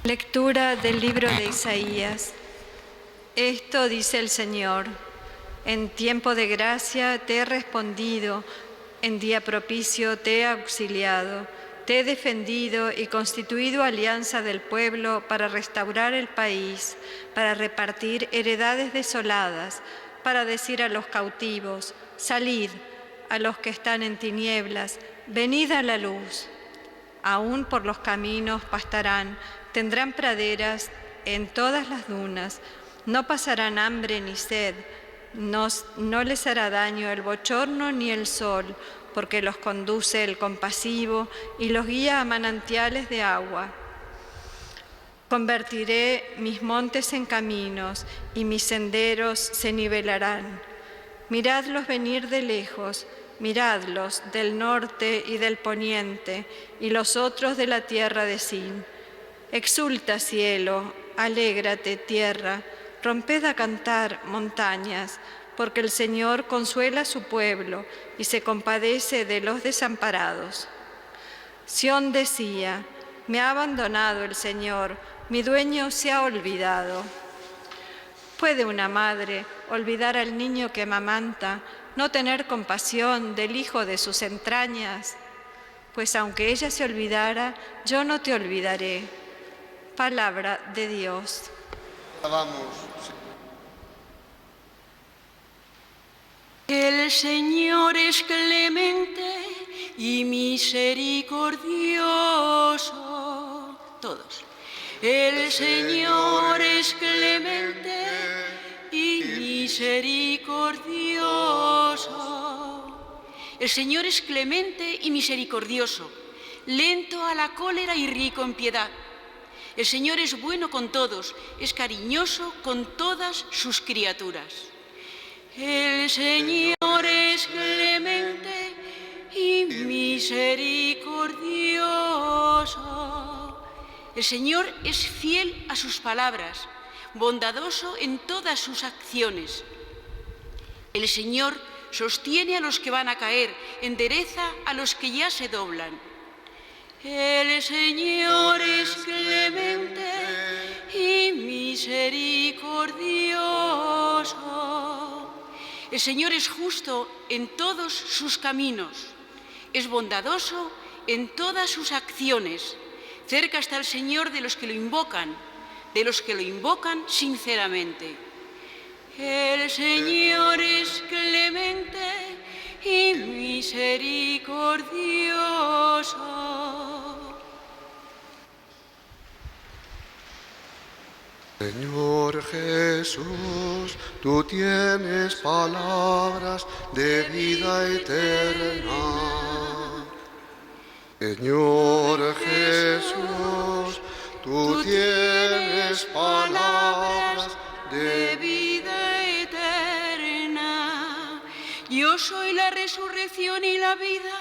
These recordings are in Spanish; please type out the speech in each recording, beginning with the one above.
Lectura del libro de Isaías. Esto dice el Señor: en tiempo de gracia te he respondido, en día propicio te he auxiliado, te he defendido y constituido alianza del pueblo para restaurar el país, para repartir heredades desoladas, para decir a los cautivos: salid, a los que están en tinieblas, venid a la luz. Aún por los caminos pastarán, tendrán praderas en todas las dunas, no pasarán hambre ni sed, no les hará daño el bochorno ni el sol, porque los conduce el compasivo y los guía a manantiales de agua. Convertiré mis montes en caminos y mis senderos se nivelarán. Miradlos venir de lejos, miradlos del norte y del poniente, y los otros de la tierra de Sin. Exulta, cielo, alégrate, tierra, romped a cantar, montañas, porque el Señor consuela a su pueblo y se compadece de los desamparados. Sión decía: me ha abandonado el Señor, mi dueño se ha olvidado. ¿Puede una madre olvidar al niño que amamanta, no tener compasión del hijo de sus entrañas? Pues aunque ella se olvidara, yo no te olvidaré. Palabra de Dios. Vamos. El Señor es clemente y misericordioso. Todos. El Señor es clemente y misericordioso. El Señor es clemente y misericordioso, lento a la cólera y rico en piedad. El Señor es bueno con todos, es cariñoso con todas sus criaturas. El Señor es clemente y misericordioso. El Señor es fiel a sus palabras, bondadoso en todas sus acciones. El Señor sostiene a los que van a caer, endereza a los que ya se doblan. El Señor es clemente y misericordioso. El Señor es justo en todos sus caminos, es bondadoso en todas sus acciones. Cerca está el Señor de los que lo invocan sinceramente. El Señor es clemente y misericordioso. Señor Jesús, tú tienes palabras de vida eterna. Señor Jesús, tú tienes palabras de vida eterna. Yo soy la resurrección y la vida,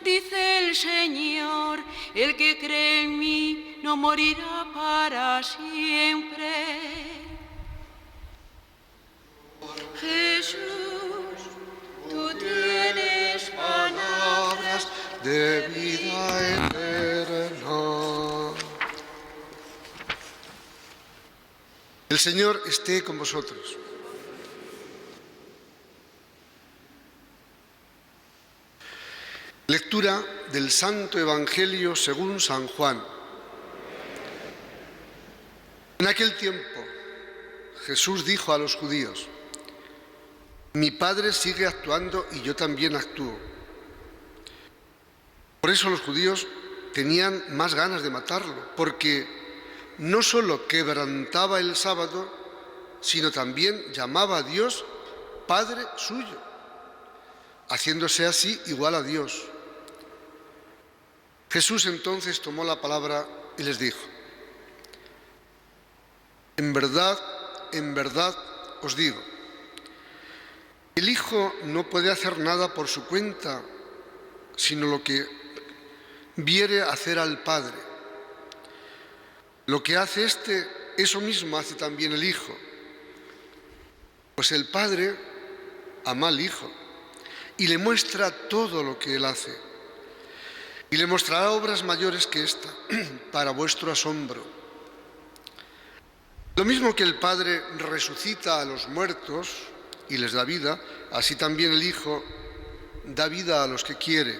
dice el Señor. El que cree en mí no morirá para siempre. Jesús, tú tienes palabras de vida eterna. El Señor esté con vosotros. Lectura del Santo Evangelio según San Juan. En aquel tiempo, Jesús dijo a los judíos: mi Padre sigue actuando y yo también actúo. Por eso los judíos tenían más ganas de matarlo, porque no solo quebrantaba el sábado, sino también llamaba a Dios Padre suyo, haciéndose así igual a Dios. Jesús entonces tomó la palabra y les dijo: en verdad os digo, el Hijo no puede hacer nada por su cuenta, sino lo que viere hacer al Padre. Lo que hace éste, eso mismo hace también el Hijo. Pues el Padre ama al Hijo y le muestra todo lo que Él hace. Y le mostrará obras mayores que esta, para vuestro asombro. Lo mismo que el Padre resucita a los muertos y les da vida, así también el Hijo da vida a los que quiere.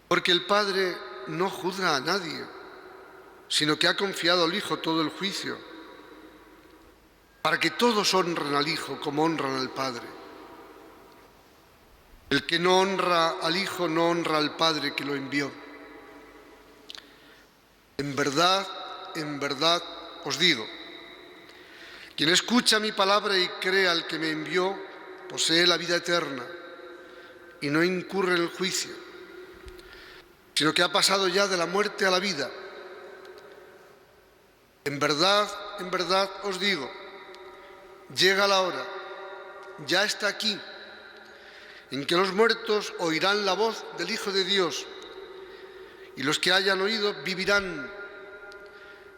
Porque el Padre no juzga a nadie, sino que ha confiado al Hijo todo el juicio, para que todos honren al Hijo como honran al Padre. El que no honra al Hijo no honra al Padre que lo envió. En verdad os digo, quien escucha mi palabra y cree al que me envió, posee la vida eterna y no incurre en el juicio, sino que ha pasado ya de la muerte a la vida. En verdad os digo, llega la hora, ya está aquí, en que los muertos oirán la voz del Hijo de Dios, y los que hayan oído vivirán,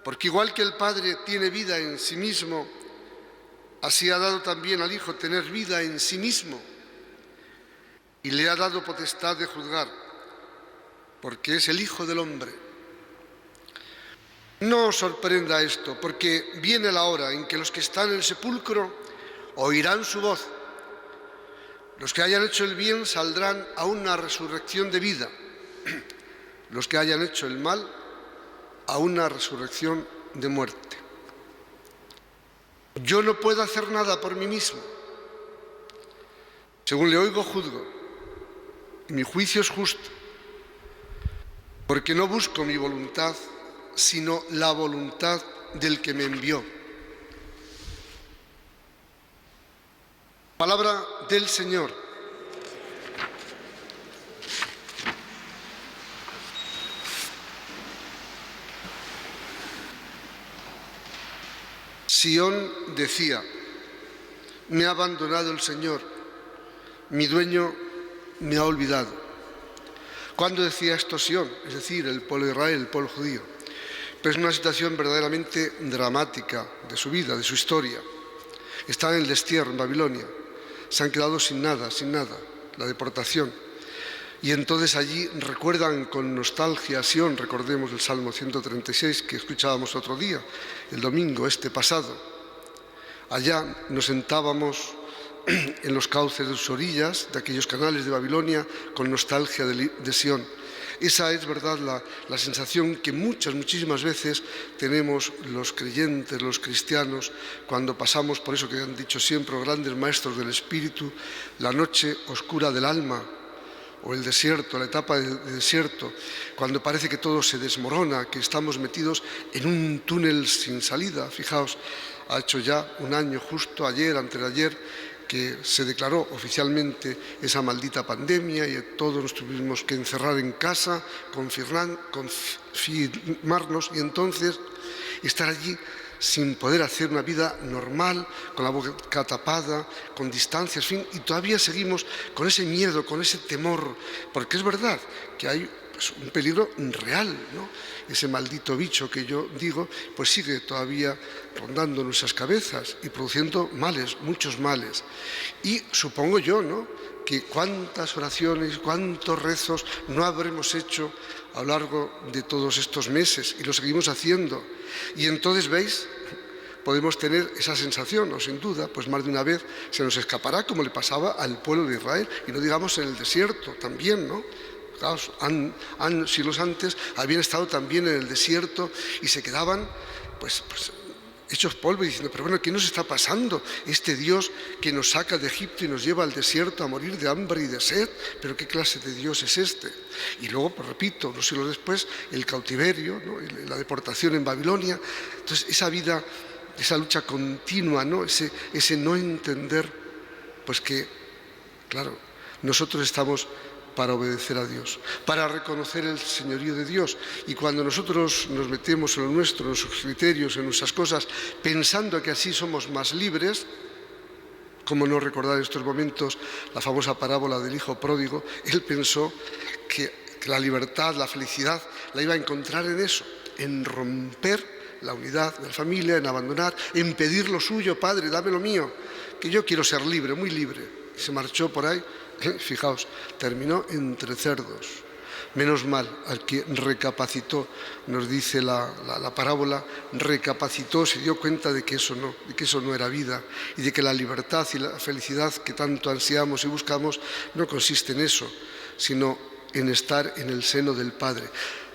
porque igual que el Padre tiene vida en sí mismo, así ha dado también al Hijo tener vida en sí mismo, y le ha dado potestad de juzgar, porque es el Hijo del Hombre. No os sorprenda esto, porque viene la hora en que los que están en el sepulcro oirán su voz. Los que hayan hecho el bien saldrán a una resurrección de vida. Los que hayan hecho el mal, a una resurrección de muerte. Yo no puedo hacer nada por mí mismo. Según le oigo, juzgo. Y mi juicio es justo, porque no busco mi voluntad, sino la voluntad del que me envió. Palabra del Señor. Sión decía, me ha abandonado el Señor, mi dueño me ha olvidado. ¿Cuándo decía esto Sión? Es decir, el pueblo de Israel, el pueblo judío. Pero es una situación verdaderamente dramática de su vida, de su historia. Están en el destierro, en Babilonia. Se han quedado sin nada, la deportación. Y entonces allí recuerdan con nostalgia a Sión, recordemos el Salmo 136 que escuchábamos otro día, el domingo pasado. Allá nos sentábamos en los cauces de sus orillas, de aquellos canales de Babilonia, con nostalgia de Sión. Esa es, verdad, la sensación que muchísimas veces tenemos los creyentes, los cristianos, cuando pasamos por eso que han dicho siempre los grandes maestros del Espíritu, la noche oscura del alma, o el desierto, la etapa de desierto, cuando parece que todo se desmorona, que estamos metidos en un túnel sin salida. Fijaos, ha hecho ya un año, justo ayer, antes de ayer, que se declaró oficialmente esa maldita pandemia y todos nos tuvimos que encerrar en casa, confirmarnos y entonces estar allí sin poder hacer una vida normal, con la boca tapada, con distancias, y todavía seguimos con ese miedo, con ese temor, porque es verdad que hay un peligro real, ¿no? Ese maldito bicho que yo digo, pues sigue todavía rondando nuestras cabezas y produciendo males, muchos males. Y supongo yo, ¿no?, que cuántas oraciones, cuántos rezos no habremos hecho a lo largo de todos estos meses y lo seguimos haciendo. Y entonces, ¿veis?, podemos tener esa sensación, o sin duda, pues más de una vez se nos escapará, como le pasaba al pueblo de Israel, y no digamos en el desierto también, ¿no? Claro, siglos antes habían estado también en el desierto y se quedaban pues hechos polvo y diciendo, pero bueno, ¿qué nos está pasando? Este Dios que nos saca de Egipto y nos lleva al desierto a morir de hambre y de sed, ¿pero qué clase de Dios es este? Y luego, pues repito, unos siglos después, el cautiverio, ¿no?, la deportación en Babilonia. Entonces, esa vida, esa lucha continua, ¿no?, ese no entender, pues que, claro, nosotros estamos para obedecer a Dios, para reconocer el señorío de Dios. Y cuando nosotros nos metemos en lo nuestro, en nuestros criterios, en nuestras cosas, pensando que así somos más libres, ¿cómo no recordar en estos momentos la famosa parábola del hijo pródigo? Él pensó que la libertad, la felicidad, la iba a encontrar en eso, en romper la unidad de la familia, en abandonar, en pedir lo suyo, Padre, dame lo mío, que yo quiero ser libre, muy libre. Y se marchó por ahí. Fijaos, terminó entre cerdos, Menos mal, al que recapacitó, nos dice la parábola, recapacitó, se dio cuenta de que eso no era vida, y de que la libertad y la felicidad que tanto ansiamos y buscamos no consiste en eso, sino en estar en el seno del Padre.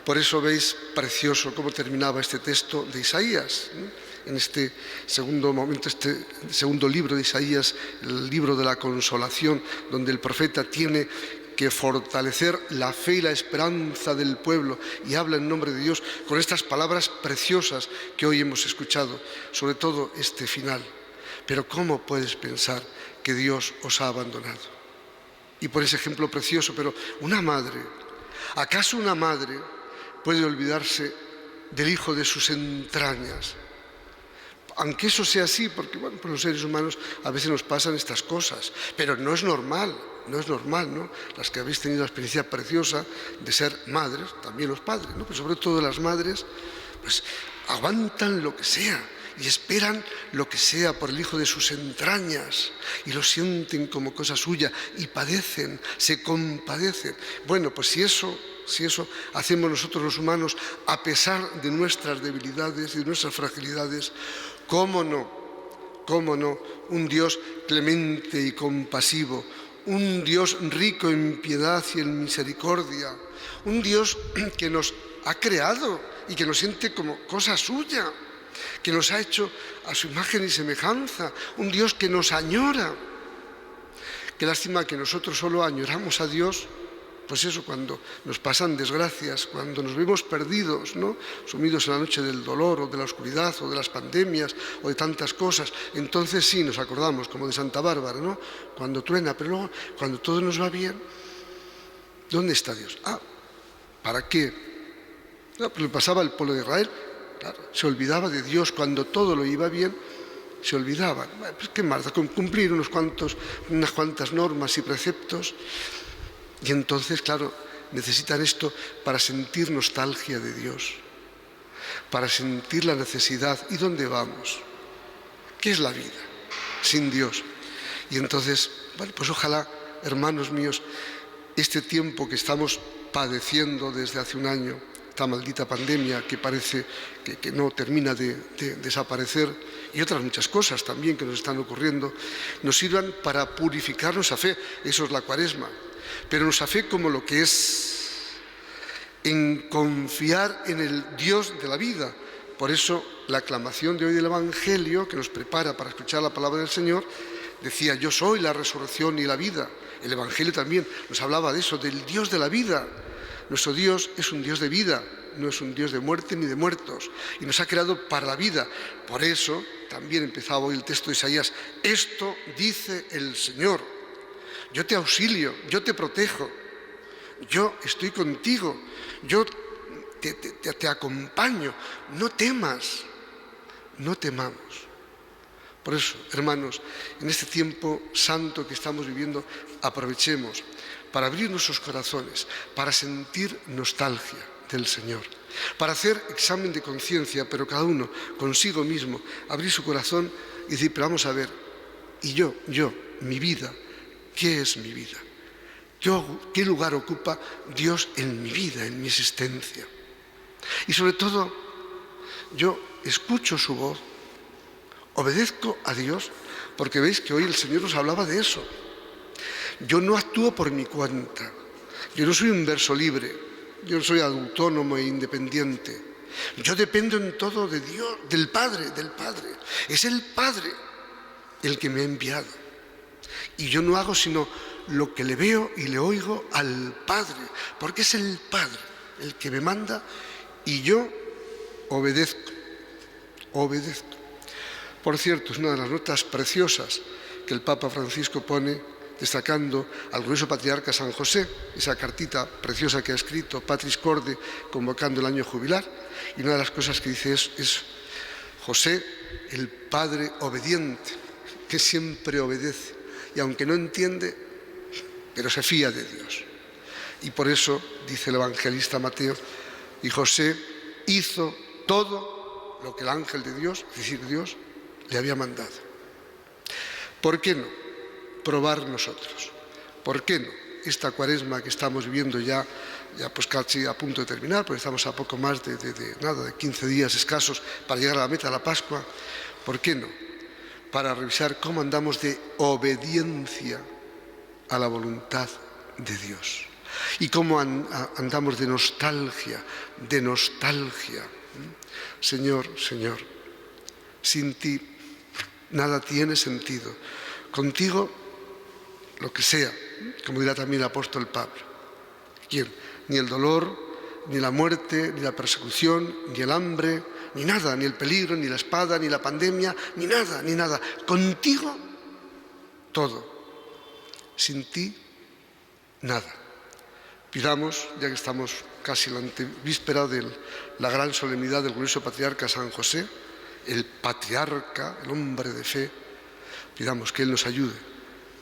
Por eso veis precioso cómo terminaba este texto de Isaías, ¿no? En este segundo momento, este segundo libro de Isaías, el libro de la consolación, donde el profeta tiene que fortalecer la fe y la esperanza del pueblo, y habla en nombre de Dios con estas palabras preciosas que hoy hemos escuchado, sobre todo este final. Pero ¿cómo puedes pensar que Dios os ha abandonado? Y por ese ejemplo precioso, pero una madre, ¿acaso una madre puede olvidarse del hijo de sus entrañas? Aunque eso sea así, porque bueno, pues los seres humanos a veces nos pasan estas cosas, pero no es normal, ¿no? Las que habéis tenido la experiencia preciosa de ser madres, también los padres, ¿no? Pero sobre todo las madres, pues aguantan lo que sea y esperan lo que sea por el hijo de sus entrañas y lo sienten como cosa suya y padecen, se compadecen. Bueno, pues si eso hacemos nosotros los humanos, a pesar de nuestras debilidades y de nuestras fragilidades, ¿cómo no? Un Dios clemente y compasivo, un Dios rico en piedad y en misericordia, un Dios que nos ha creado y que nos siente como cosa suya, que nos ha hecho a su imagen y semejanza, un Dios que nos añora. Qué lástima que nosotros solo añoramos a Dios, pues eso, cuando nos pasan desgracias, cuando nos vemos perdidos, ¿no? Sumidos en la noche del dolor o de la oscuridad o de las pandemias o de tantas cosas. Entonces sí nos acordamos, como de Santa Bárbara, ¿no? Cuando truena, pero luego cuando todo nos va bien, ¿dónde está Dios? ¿Para qué? No, pues le pasaba al pueblo de Israel, claro, se olvidaba de Dios cuando todo lo iba bien, se olvidaban. Pues qué más, con cumplir unas cuantas normas y preceptos. Y entonces, claro, necesitan esto para sentir nostalgia de Dios, para sentir la necesidad. ¿Y dónde vamos? ¿Qué es la vida sin Dios? Y entonces, bueno, pues ojalá, hermanos míos, este tiempo que estamos padeciendo desde hace un año, esta maldita pandemia que parece que no termina de desaparecer, y otras muchas cosas también que nos están ocurriendo, nos sirvan para purificar nuestra fe. Eso es la Cuaresma. Pero nuestra fe como lo que es, en confiar en el Dios de la vida. Por eso la aclamación de hoy del Evangelio, que nos prepara para escuchar la palabra del Señor, decía: yo soy la resurrección y la vida. El Evangelio también nos hablaba de eso, del Dios de la vida. Nuestro Dios es un Dios de vida, no es un Dios de muerte ni de muertos, y nos ha creado para la vida. Por eso también empezaba hoy el texto de Isaías: esto dice el Señor. Yo te auxilio, yo te protejo, yo estoy contigo, yo te acompaño. No temas, no temamos. Por eso, hermanos, en este tiempo santo que estamos viviendo, aprovechemos para abrir nuestros corazones, para sentir nostalgia del Señor, para hacer examen de conciencia, pero cada uno consigo mismo, abrir su corazón y decir: pero vamos a ver, y yo, mi vida, ¿qué es mi vida? ¿Qué lugar ocupa Dios en mi vida, en mi existencia? Y sobre todo, yo escucho su voz, obedezco a Dios, porque veis que hoy el Señor nos hablaba de eso. Yo no actúo por mi cuenta, yo no soy un verso libre, yo no soy autónomo e independiente. Yo dependo en todo de Dios, del Padre. Es el Padre el que me ha enviado. Y yo no hago sino lo que le veo y le oigo al Padre, porque es el Padre el que me manda y yo obedezco. Por cierto, es una de las notas preciosas que el Papa Francisco pone destacando al glorioso patriarca San José, esa cartita preciosa que ha escrito, Patris Corde, convocando el año jubilar. Y una de las cosas que dice es José, el padre obediente, que siempre obedece. Y aunque no entiende, pero se fía de Dios. Y por eso, dice el evangelista Mateo, y José hizo todo lo que el ángel de Dios, es decir, Dios, le había mandado. ¿Por qué no probar nosotros? ¿Por qué no esta Cuaresma que estamos viviendo ya ya pues casi a punto de terminar, porque estamos a poco más de 15 días escasos para llegar a la meta de la Pascua. ¿Por qué no? Para revisar cómo andamos de obediencia a la voluntad de Dios y cómo andamos de nostalgia. Señor, sin ti nada tiene sentido. Contigo lo que sea, como dirá también el apóstol Pablo. ¿Quién? Ni el dolor, ni la muerte, ni la persecución, ni el hambre, ni nada, ni el peligro, ni la espada, ni la pandemia, ni nada. Contigo, todo. Sin ti, nada. Pidamos, ya que estamos casi en la antevíspera de la gran solemnidad del glorioso patriarca San José, el patriarca, el hombre de fe, pidamos que Él nos ayude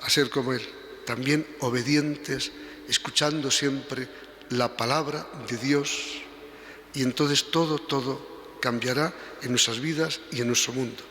a ser como Él, también obedientes, escuchando siempre la palabra de Dios, y entonces todo cambiará en nuestras vidas y en nuestro mundo.